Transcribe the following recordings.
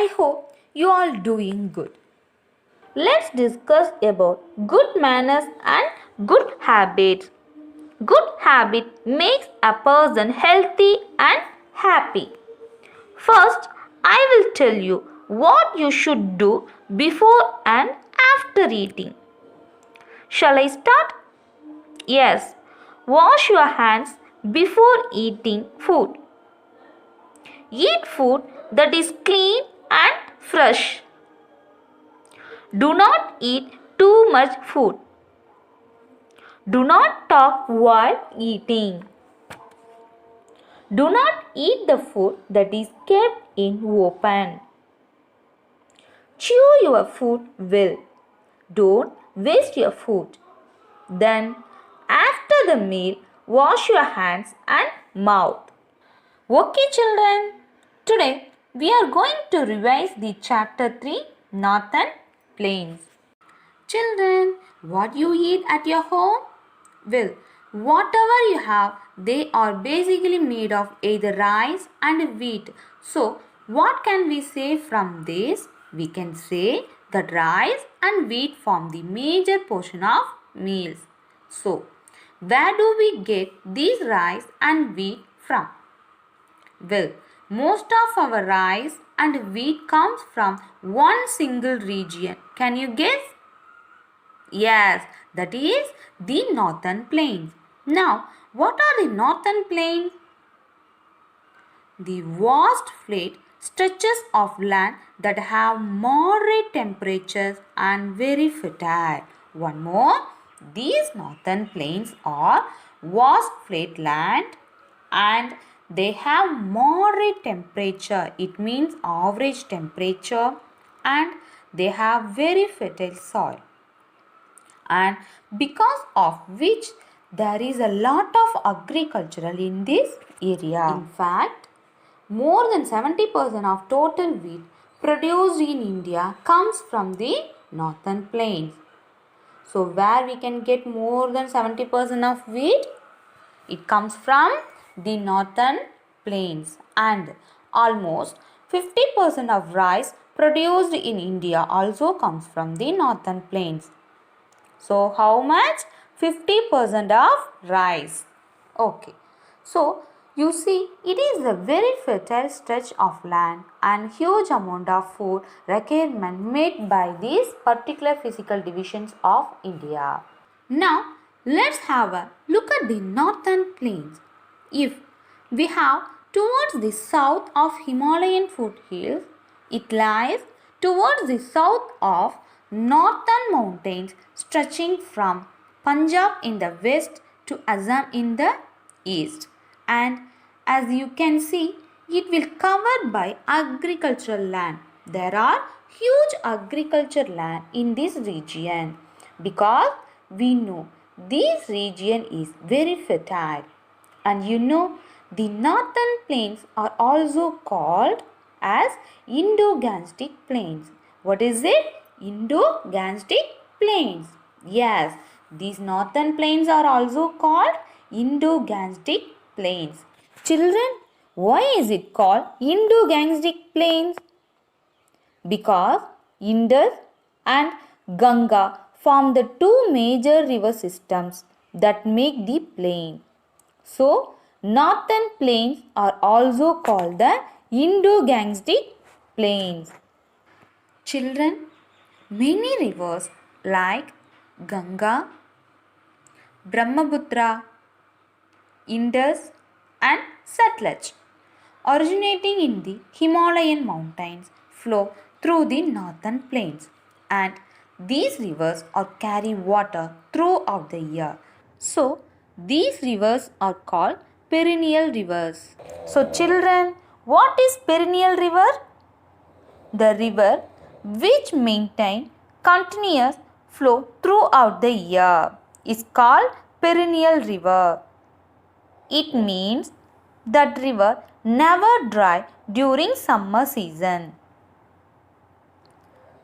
I hope you all doing good. Let's discuss about good manners and good habits. Good habit makes a person healthy and happy. First, I will tell you what you should do before and after eating. Shall I start? Yes. Wash your hands before eating food. Eat food that is clean and fresh. Do not eat too much food. Do not talk while eating. Do not eat the food that is kept in open. Chew your food well. Don't waste your food. Then, after the meal, wash your hands and mouth. Okay, children. Today, we are going to revise the chapter 3, Northern Plains. Children, what you eat at your home? Well, whatever you have, they are basically made of either rice and wheat. So, what can we say from this? We can say that rice and wheat form the major portion of meals. So, where do we get these rice and wheat from? Well, most of our rice and wheat comes from one single region. Can you guess? Yes, that is the Northern Plains. Now, what are the Northern Plains? The vast flat stretches of land that have moderate temperatures and very fertile. One more, these Northern Plains are vast flat land and they have moderate temperature. It means average temperature and they have very fertile soil. And because of which there is a lot of agricultural in this area. In fact, more than 70% of total wheat produced in India comes from the Northern Plains. So, where we can get more than 70% of wheat? It comes from the Northern Plains, and almost 50% of rice produced in India also comes from the Northern Plains. So, how much? 50% of rice. Okay. So, you see, it is a very fertile stretch of land and huge amount of food requirement made by these particular physical divisions of India. Now, let's have a look at the Northern Plains. If we have towards the south of Himalayan foothills, it lies towards the south of northern mountains stretching from Punjab in the west to Assam in the east. And as you can see, it will covered by agricultural land. There are huge agricultural land in this region because we know this region is very fertile. And you know, the Northern Plains are also called as Indo-Gangetic Plains. What is it? Indo-Gangetic Plains. Yes, these Northern Plains are also called Indo-Gangetic Plains. Children, why is it called Indo-Gangetic Plains? Because Indus and Ganga form the two major river systems that make the plain. So, Northern Plains are also called the Indo-Gangetic Plains. Children, many rivers like Ganga, Brahmaputra, Indus and Satluj originating in the Himalayan mountains flow through the Northern Plains, and these rivers are carry water throughout the year. So, these rivers are called perennial rivers. So, children, what is perennial river? The river which maintain continuous flow throughout the year is called perennial river. It means that river never dry during summer season.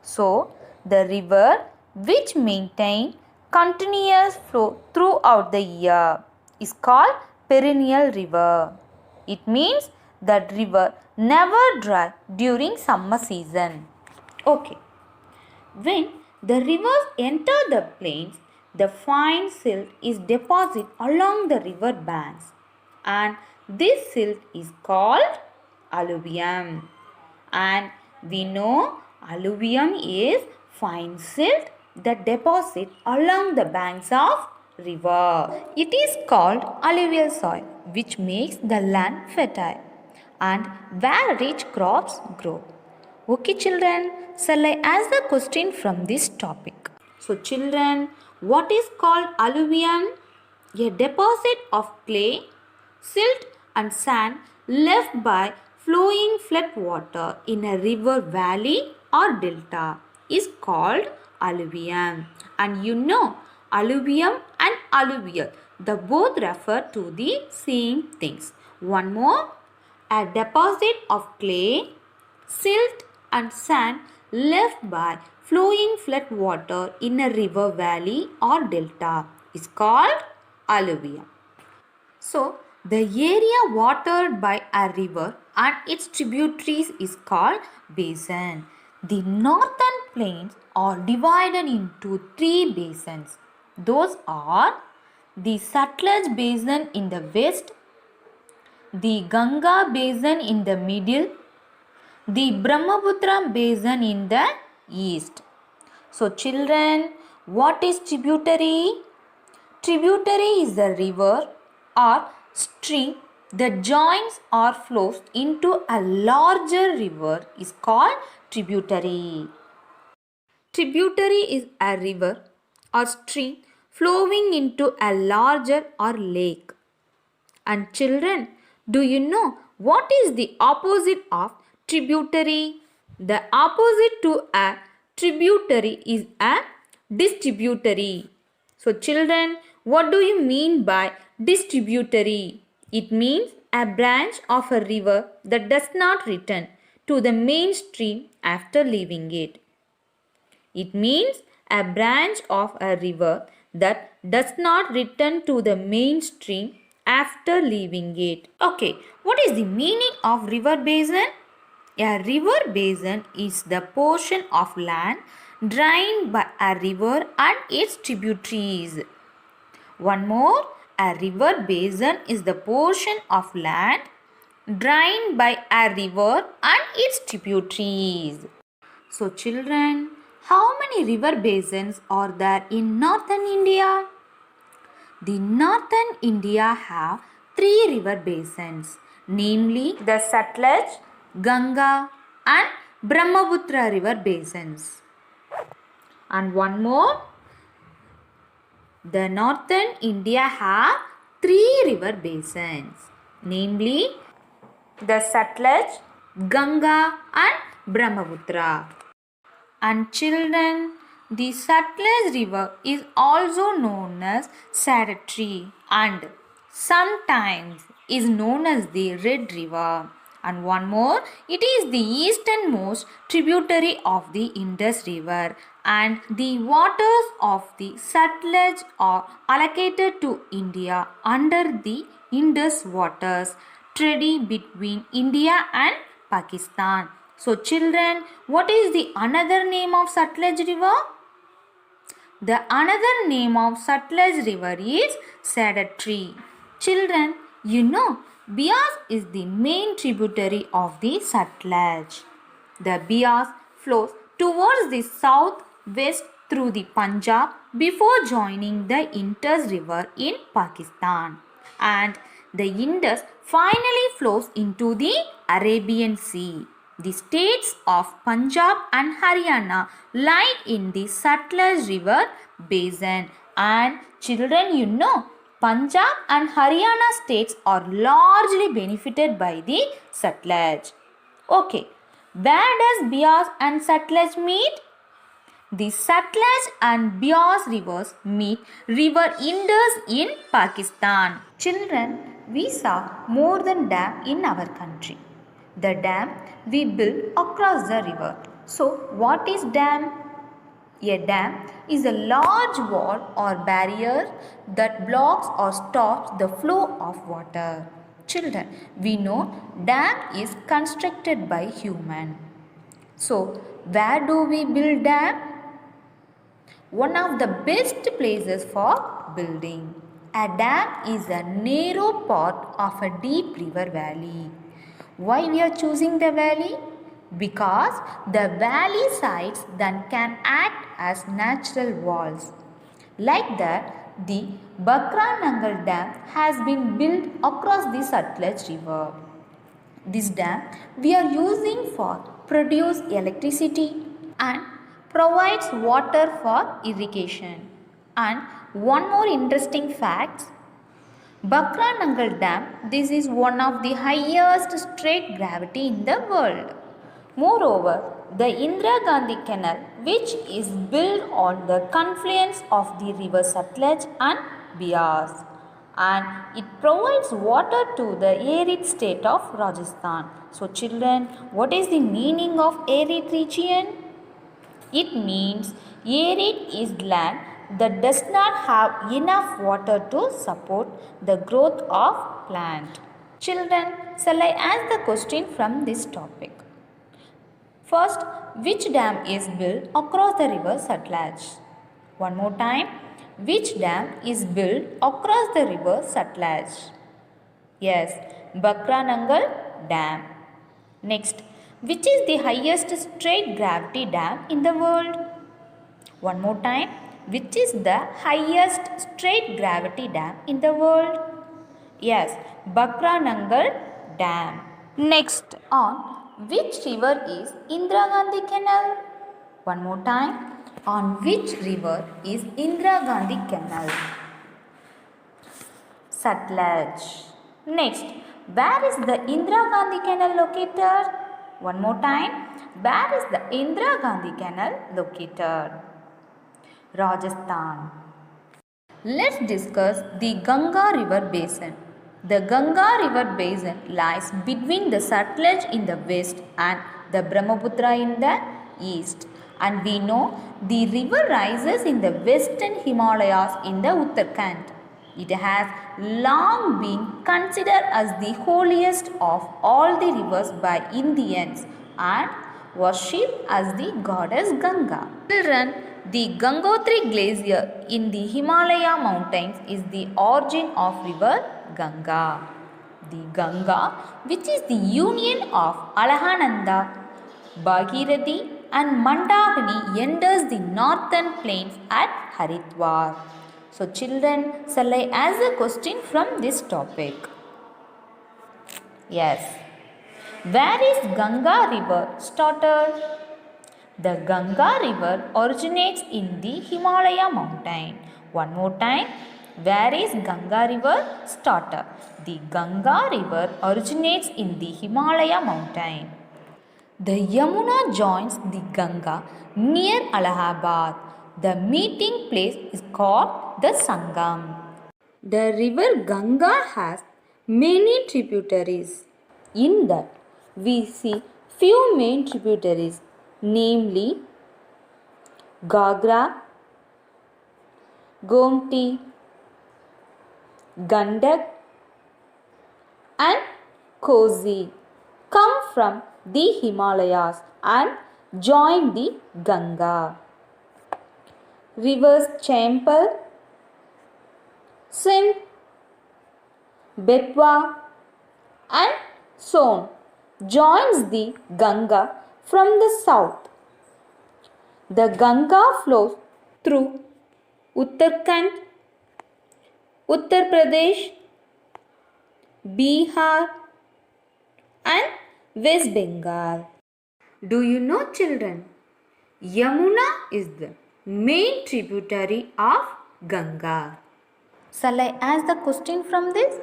So, the river which maintain continuous flow throughout the year is called perennial river. It means that river never dry during summer season. Okay. When the rivers enter the plains, the fine silt is deposited along the river banks, and this silt is called alluvium. And we know alluvium is fine silt that deposit along the banks of river. It is called alluvial soil, which makes the land fertile and where rich crops grow. Okay, children, shall I ask the question from this topic? So, children, what is called alluvium? A deposit of clay, silt, and sand left by flowing flood water in a river valley or delta is called alluvium. And you know, alluvium and alluvial, the both refer to the same things. One more, a deposit of clay, silt and sand left by flowing flood water in a river valley or delta is called alluvium. So, the area watered by a river and its tributaries is called basin. The northern plains are divided into three basins. Those are the Sutlej basin in the west, the Ganga basin in the middle, the Brahmaputra basin in the east. So, children, what is tributary? Tributary is a river or stream that joins or flows into a larger river is called tributary. Tributary is a river or stream flowing into a larger or lake. And children, do you know what is the opposite of tributary? The opposite to a tributary is a distributary. So children, what do you mean by distributary? It means a branch of a river that does not return to the main stream after leaving it. It means a branch of a river that does not return to the main stream after leaving it. Okay, what is the meaning of river basin? A river basin is the portion of land drained by a river and its tributaries. One more, a river basin is the portion of land drained by a river and its tributaries. So children, how many river basins are there in northern India? The northern India have three river basins, namely the Sutlej, Ganga and Brahmaputra river basins. And one more, the northern India have three river basins, namely the Sutlej, Ganga and Brahmaputra. And children, the Sutlej river is also known as Saratri and sometimes is known as the Red River. And one more, it is the easternmost tributary of the Indus River, and the waters of the Sutlej are allocated to India under the Indus waters treaty between India and Pakistan. So children, what is the another name of Sutlej river? The another name of Sutlej river is Saratri. Children, you know Beas is the main tributary of the Sutlej. The Beas flows towards the southwest through the Punjab before joining the Indus river in Pakistan, and the Indus finally flows into the Arabian Sea. The states of Punjab and Haryana lie in the Sutlej river basin, and children, you know Punjab and Haryana states are largely benefited by the Sutlej. Okay, where does Beas and Sutlej meet? The Sutlej and Beas rivers meet river Indus in Pakistan. Children, we saw more than dam in our country. The dam we build across the river. So, what is dam? A dam is a large wall or barrier that blocks or stops the flow of water. Children, we know dam is constructed by human. So, where do we build dam? One of the best places for building. A dam is a narrow part of a deep river valley. Why we are choosing the valley? Because the valley sides then can act as natural walls. Like that, the Bakra Nangal Dam has been built across the Satluj River. This dam we are using for produce electricity and provides water for irrigation. And one more interesting fact, Bakra Nangal Dam, this is one of the highest straight gravity in the world. Moreover, the Indira Gandhi Canal, which is built on the confluence of the river Satluj and Beas, and it provides water to the arid state of Rajasthan. So, children, what is the meaning of arid region? It means arid is land that does not have enough water to support the growth of plant. Children, shall I ask the question from this topic? First, which dam is built across the river Satluj? One more time, which dam is built across the river Satluj? Yes, Bakra Nangal Dam. Next, which is the highest straight gravity dam in the world? One more time, which is the highest straight gravity dam in the world? Yes, Bakra Nangal Dam. Next, on which river is Indira Gandhi Canal? One more time, on which river is Indira Gandhi Canal? Satluj. Next, where is the Indira Gandhi Canal located? One more time, where is the Indira Gandhi Canal located? Rajasthan. Let's discuss the Ganga River Basin. The Ganga River Basin lies between the Satluj in the west and the Brahmaputra in the east. And we know the river rises in the western Himalayas in the Uttarakhand. It has long been considered as the holiest of all the rivers by Indians and worshipped as the goddess Ganga. Children, the Gangotri Glacier in the Himalaya mountains is the origin of river Ganga. The Ganga, which is the union of Alahananda, Bhagirathi and Mandakini, enters the northern plains at Haridwar. So children, shall I ask a question from this topic? Yes. Where is Ganga river started? The Ganga river originates in the Himalaya mountain. One more time. Where is Ganga river started? The Ganga river originates in the Himalaya mountain. The Yamuna joins the Ganga near Allahabad. The meeting place is called the Sangam. The river Ganga has many tributaries. In that, we see few main tributaries, namely Gagra, Gomti, Gandak and Kosi come from the Himalayas and join the Ganga. Rivers Champal, Sindh, Betwa and Son joins the Ganga from the south. The Ganga flows through Uttarakhand, Uttar Pradesh, Bihar and West Bengal. Do you know, children? Yamuna is the main tributary of Ganga. Shall I ask the question from this?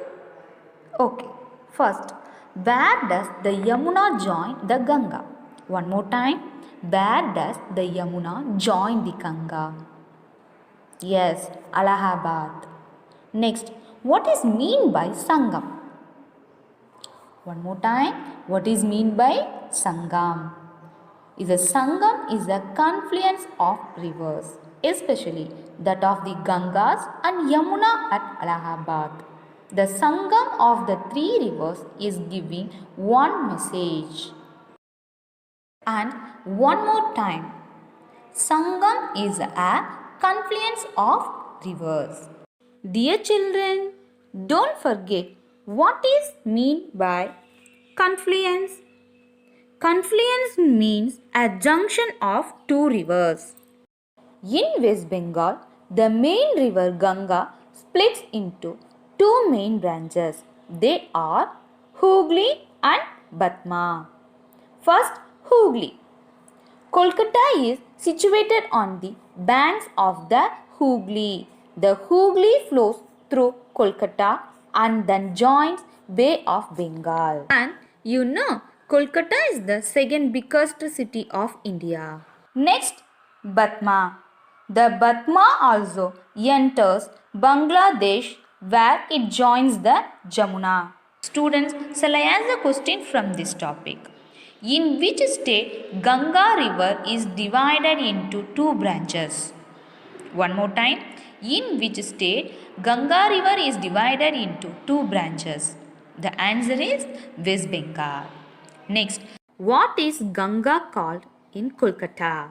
Okay. First, where does the Yamuna join the Ganga? One more time. Where does the Yamuna join the Ganga? Yes, Allahabad. Next, what is mean by Sangam? One more time. What is mean by Sangam? A Sangam is a confluence of rivers, especially that of the Gangas and Yamuna at Allahabad. The Sangam of the three rivers is giving one message. And one more time, Sangam is a confluence of rivers. Dear children, don't forget what is meant by confluence. Confluence means a junction of two rivers. In West Bengal, the main river Ganga splits into two main branches. They are Hooghly and Batma. First, Hooghly. Kolkata is situated on the banks of the Hooghly. The Hooghly flows through Kolkata and then joins Bay of Bengal. And you know, Kolkata is the second biggest city of India. Next, Batma. The Batma also enters Bangladesh where it joins the Jamuna. Students, shall I ask a question from this topic? In which state Ganga river is divided into two branches? One more time. In which state Ganga river is divided into two branches? The answer is West Bengal. Next, what is Ganga called in Kolkata?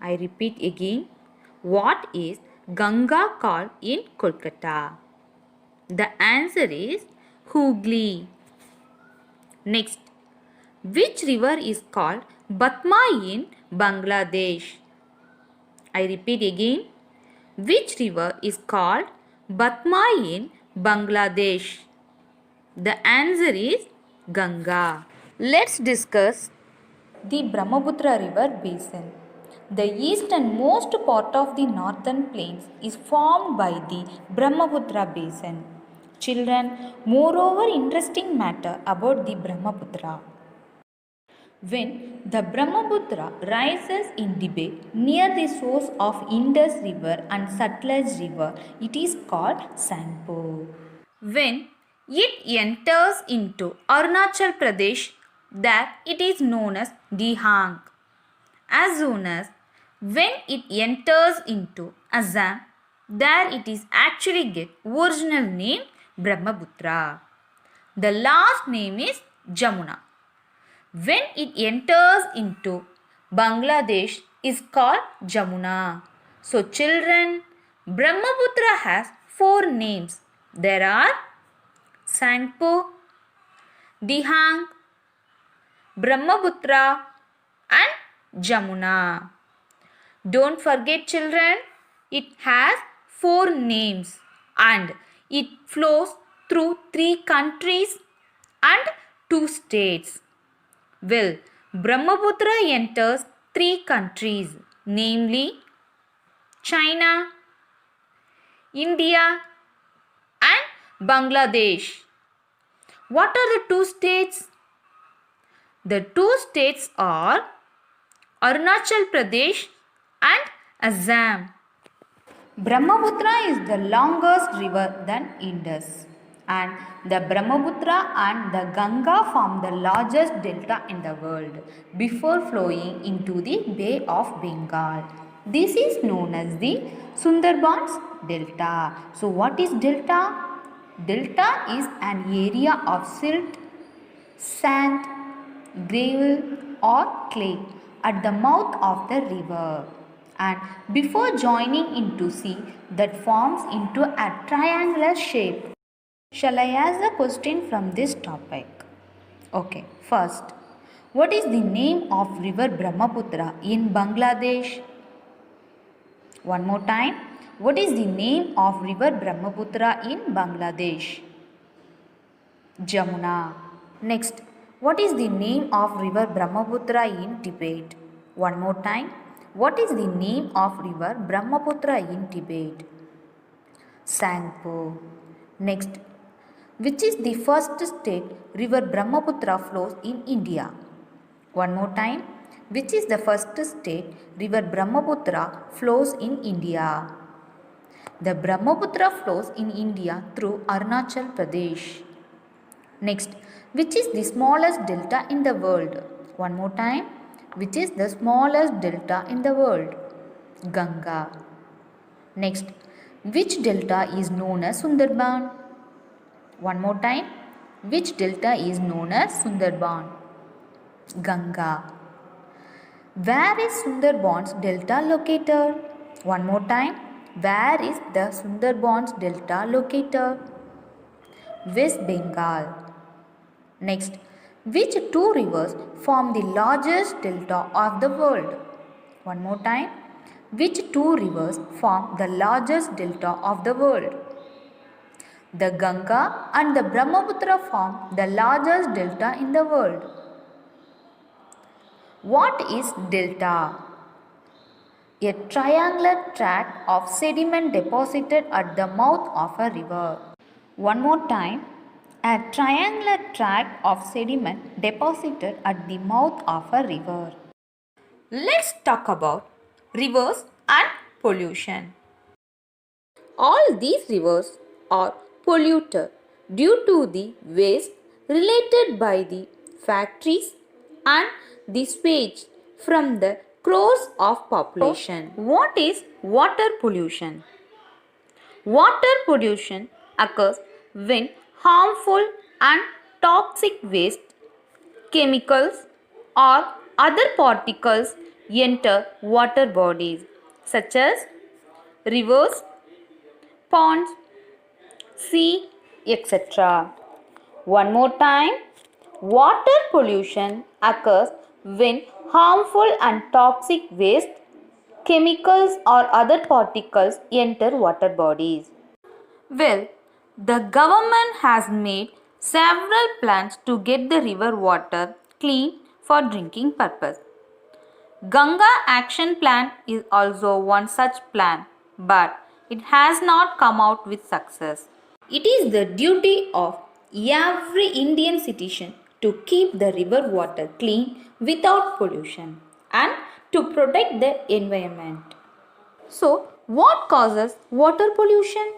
I repeat again. What is Ganga called in Kolkata? The answer is Hooghly. Next, which river is called Batma in Bangladesh? I repeat again. Which river is called Batma in Bangladesh? The answer is Ganga. Let's discuss the Brahmaputra river basin. The easternmost part of the northern plains is formed by the Brahmaputra basin. Children, moreover interesting matter about the Brahmaputra. When the Brahmaputra rises in Tibet near the source of Indus river and Satluj river, it is called Sangpo. When it enters into Arunachal Pradesh, there it is known as Dihang. As soon as when it enters into Assam, there it is actually get original name Brahmaputra. The last name is Jamuna. When it enters into Bangladesh is called Jamuna. So children, Brahmaputra has four names. There are Sangpo, Dihang, Brahmaputra and Jamuna. Don't forget children, it has four names and it flows through three countries and two states. Well, Brahmaputra enters three countries, namely China, India and Bangladesh. What are the two states? The two states are Arunachal Pradesh and Assam. Brahmaputra is the longest river than Indus, and the Brahmaputra and the Ganga form the largest delta in the world before flowing into the Bay of Bengal. This is known as the Sundarbans Delta. So what is delta? Delta is an area of silt, sand, gravel or clay at the mouth of the river and before joining into sea that forms into a triangular shape. Shall I ask a question from this topic? Okay, first, what is the name of river Brahmaputra in Bangladesh? One more time, what is the name of river Brahmaputra in Bangladesh? Jamuna. Next, what is the name of river Brahmaputra in Tibet? One more time, what is the name of river Brahmaputra in Tibet? Sangpo. Next, which is the first state river Brahmaputra flows in India? One more time, which is the first state river Brahmaputra flows in India? The Brahmaputra flows in India through Arunachal Pradesh. Next, which is the smallest delta in the world? One more time, which is the smallest delta in the world? Ganga. Next, Which delta is known as Sundarban? One more time. Which delta is known as Sundarban? Ganga. Where is Sundarban's delta located? One more time. Where is the Sundarban's delta located? West Bengal. Next, which two rivers form the largest delta of the world? One more time. Which two rivers form the largest delta of the world? The Ganga and the Brahmaputra form the largest delta in the world. What is delta? A triangular tract of sediment deposited at the mouth of a river. One more time. A triangular tract of sediment deposited at the mouth of a river. Let's talk about rivers and pollution. All these rivers are polluted due to the waste related by the factories and the sewage from the crores of population. What is water pollution? Water pollution occurs when harmful and toxic waste, chemicals or other particles enter water bodies such as rivers, ponds, sea, etc. One more time. Water pollution occurs when harmful and toxic waste, chemicals or other particles enter water bodies. Well, the government has made several plans to get the river water clean for drinking purpose. Ganga Action Plan is also one such plan, but it has not come out with success. It is the duty of every Indian citizen to keep the river water clean without pollution and to protect the environment. So, what causes water pollution?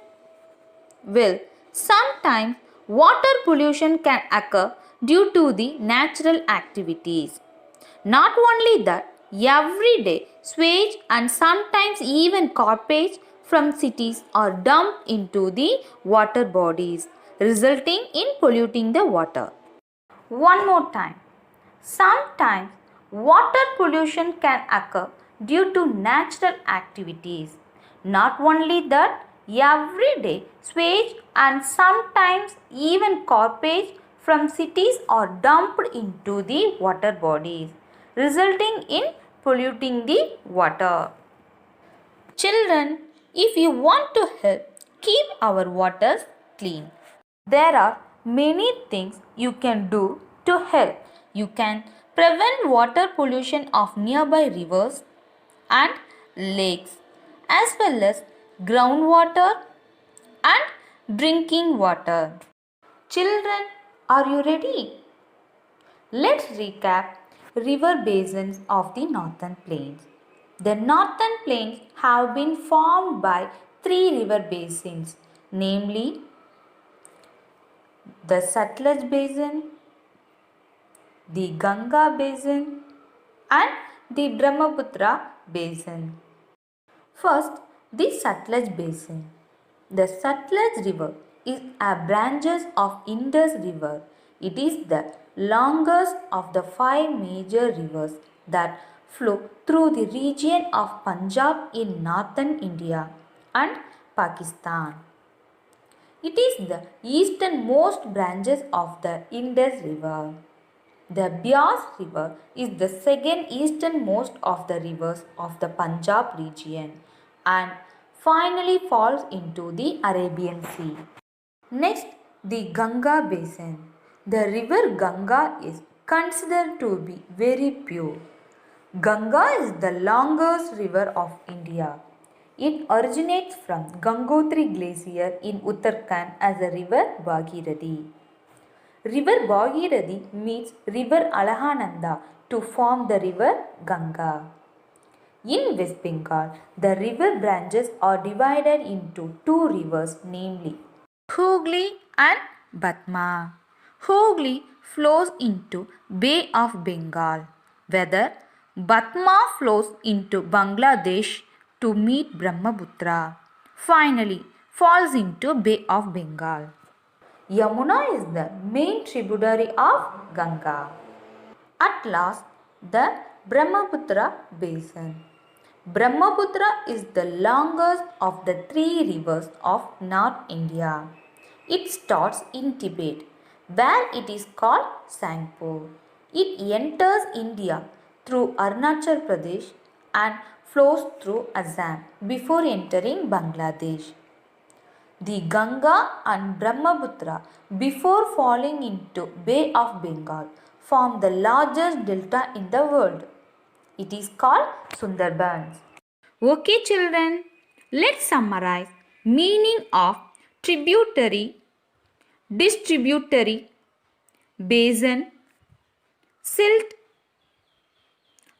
Well, sometimes water pollution can occur due to the natural activities. Not only that, every day sewage and sometimes even garbage from cities are dumped into the water bodies, resulting in polluting the water. One more time. Sometimes water pollution can occur due to natural activities. Not only that, every day sewage and sometimes even garbage from cities are dumped into the water bodies, resulting in polluting the water. Children, if you want to help keep our waters clean, there are many things you can do to help. You can prevent water pollution of nearby rivers and lakes, as well as groundwater and drinking water. Children, are you ready? Let's recap river basins of the northern plains. The northern plains have been formed by three river basins, namely the Satluj Basin, the Ganga Basin, and the Brahmaputra Basin. First, the Satluj Basin. The Satluj River is a branch of Indus River. It is the longest of the five major rivers that flow through the region of Punjab in northern India and Pakistan. It is the easternmost branches of the Indus River. The Beas River is the second easternmost of the rivers of the Punjab region and finally falls into the Arabian Sea. Next, the Ganga Basin. The river Ganga is considered to be very pure. Ganga is the longest river of India. It originates from Gangotri Glacier in Uttarakhand as the river Bhagirathi. River Bhagirathi meets river Alahananda to form the river Ganga. In West Bengal, the river branches are divided into two rivers, namely Hooghly and Batma. Hooghly flows into Bay of Bengal, whether Batma flows into Bangladesh to meet Brahmaputra. finally falls into Bay of Bengal. Yamuna is the main tributary of Ganga. At last, the Brahmaputra basin. Brahmaputra is the longest of the three rivers of North India. It starts in Tibet, where it is called Sangpo. It enters India through Arunachal Pradesh and flows through Assam before entering Bangladesh. The Ganga and Brahmaputra, before falling into Bay of Bengal, form the largest delta in the world. It is called Sundarbans. Okay children, let's summarize meaning of tributary, distributary, basin, silt,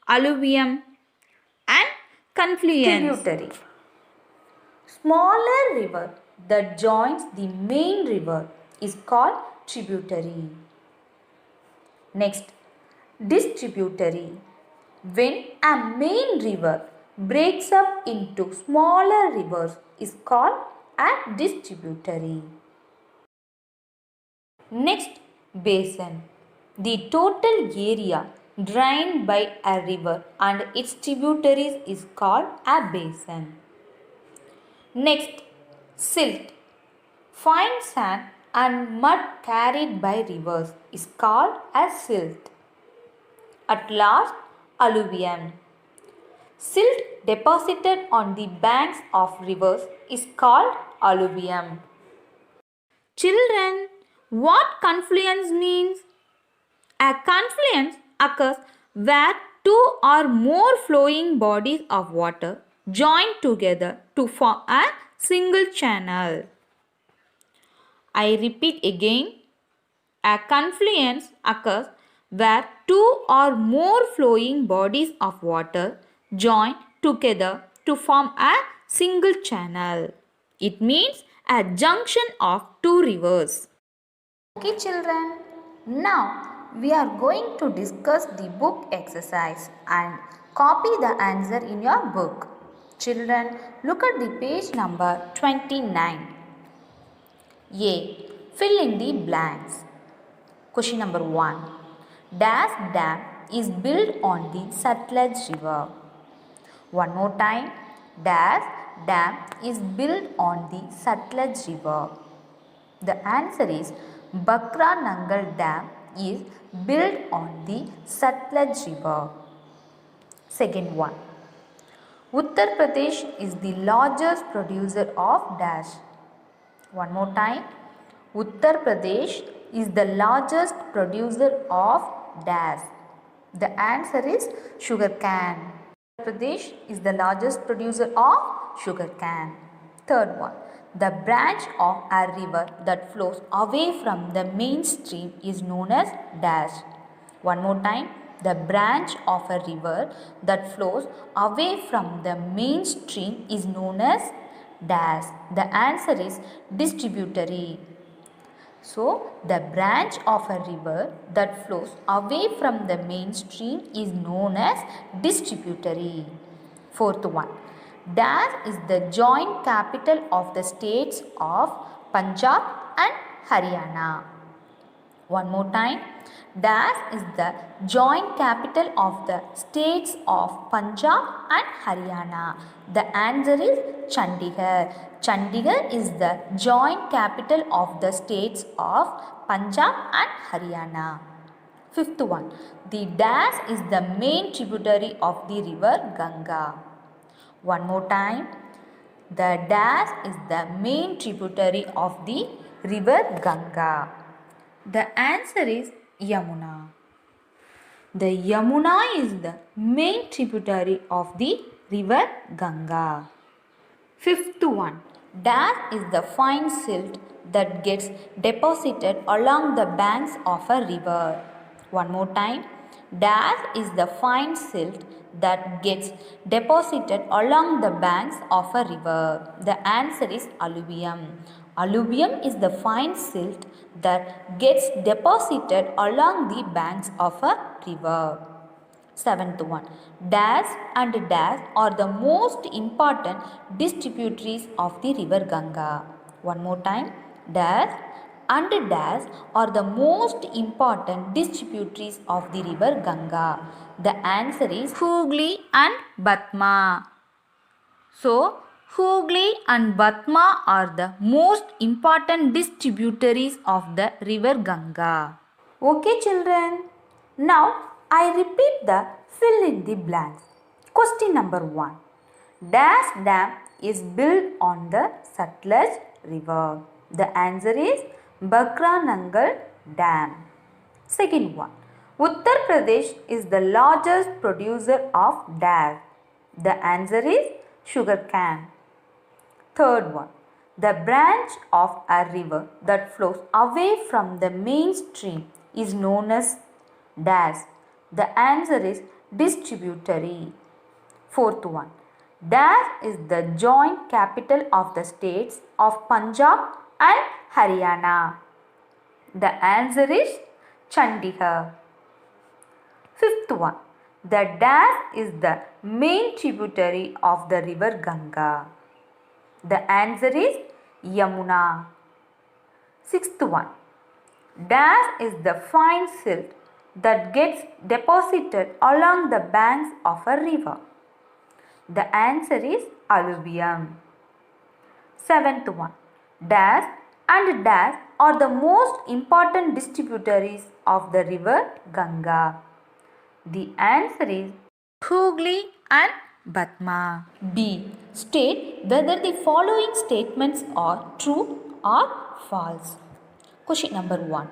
alluvium and confluence. Tributary. Smaller river that joins the main river is called tributary. Next, distributary. When a main river breaks up into smaller rivers is called a distributary. Next, basin. The total area drained by a river and its tributaries is called a basin. Next, silt. Fine sand and mud carried by rivers is called as silt. At last, alluvium. Silt deposited on the banks of rivers is called alluvium. Children, what confluence means? A confluence occurs where two or more flowing bodies of water join together to form a single channel. I repeat again, a confluence occurs where two or more flowing bodies of water join together to form a single channel. It means a junction of two rivers. Okay children, now we are going to discuss the book exercise and copy the answer in your book. Children, look at the page number 29. A. Fill in the blanks. Question number 1. Dash dam is built on the Satluj river. One more time. Dash dam is built on the Satluj river. The answer is Bakra Nangal dam is built on the Satluj river. Second one. Uttar Pradesh is the largest producer of dash. One more time. Uttar Pradesh is the largest producer of dash. The answer is sugarcane. Uttar Pradesh is the largest producer of sugarcane. Third one. The branch of a river that flows away from the main stream is known as dash. One more time. The branch of a river that flows away from the main stream is known as dash. The answer is distributary. So, the branch of a river that flows away from the main stream is known as distributary. Fourth one. Dash is the joint capital of the states of Punjab and Haryana. One more time. Dash is the joint capital of the states of Punjab and Haryana. The answer is Chandigarh. Chandigarh is the joint capital of the states of Punjab and Haryana. Fifth one. The Dash is the main tributary of the river Ganga. One more time. The Dash is the main tributary of the river Ganga. The answer is Yamuna. The Yamuna is the main tributary of the river Ganga. Fifth one. Dash is the fine silt that gets deposited along the banks of a river. One more time. Dash is the fine silt that gets deposited along the banks of a river. The answer is alluvium. Alluvium is the fine silt that gets deposited along the banks of a river. Seventh one, dash and dash are the most important distributaries of the river Ganga. One more time, dash and dash are the most important distributaries of the river Ganga. The answer is Hooghly and Batma. So, Hooghly and Batma are the most important distributaries of the river Ganga. Okay children, now I repeat the fill in the blanks. Question number 1. Dash Dam is built on the Satluj river. The answer is Bakra Nangal Dam. Second one. Uttar Pradesh is the largest producer of dash. The answer is sugarcane. Third one. The branch of a river that flows away from the main stream is known as dash. The answer is distributary. Fourth one. Dash is the joint capital of the states of Punjab and Haryana. The answer is Chandigarh. Fifth one. The dash is the main tributary of the river Ganga. The answer is Yamuna. Sixth one. Dash is the fine silt that gets deposited along the banks of a river. The answer is alluvium. Seventh one. Dash and dash are the most important distributaries of the river Ganga. The answer is Hooghly and Batma. B. State whether the following statements are true or false. Question number 1.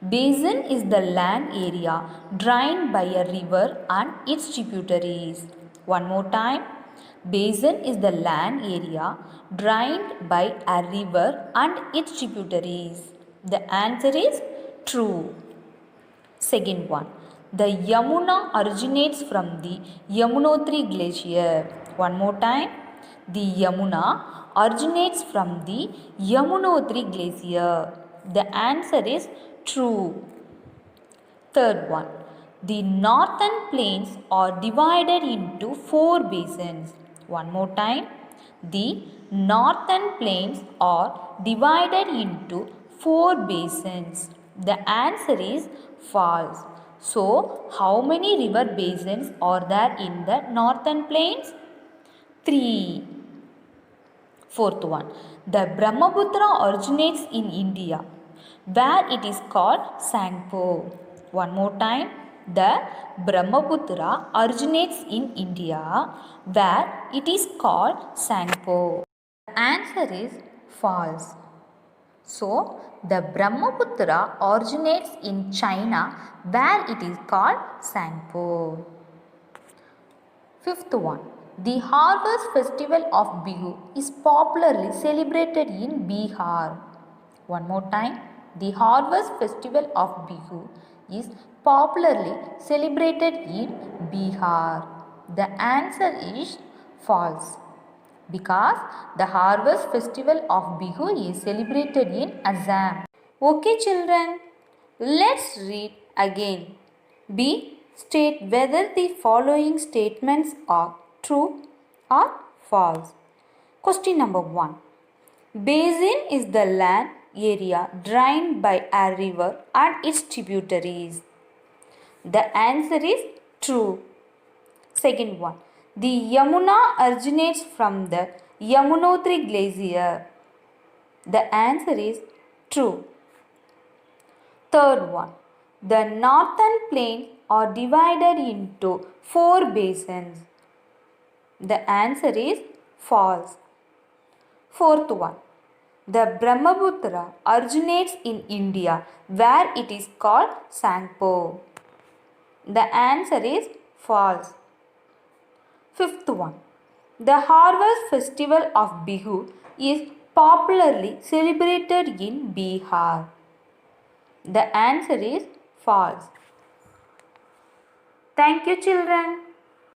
Basin is the land area drained by a river and its tributaries. One more time. Basin is the land area drained by a river and its tributaries. The answer is true. Second one. The Yamuna originates from the Yamunotri glacier. One more time. The Yamuna originates from the Yamunotri glacier. The answer is true. Third one. The northern plains are divided into 4 basins. One more time. The northern plains are divided into 4 basins. The answer is false. So, how many river basins are there in the northern plains? 3. Fourth one. The Brahmaputra originates in India, where it is called Sangpo. One more time. The Brahmaputra originates in India, where it is called Sangpo. The answer is false. So, the Brahmaputra originates in China, where it is called Sangpo. Fifth one. The harvest festival of Bihu is popularly celebrated in Bihar. One more time. The harvest festival of Bihu is popularly celebrated in Bihar. The answer is false, because the harvest festival of Bihu is celebrated in Assam. Okay children, let's read again. B. State whether the following statements are true or false. Question number 1. Basin is the land area drained by a river and its tributaries. The answer is true. Second one. The Yamuna originates from the Yamunotri glacier. The answer is true. Third one. The northern plains are divided into 4 basins. The answer is false. Fourth one. The Brahmaputra originates in India, where it is called Sangpo. The answer is false. Fifth one. The harvest festival of Bihu is popularly celebrated in Bihar. The answer is false. Thank you children.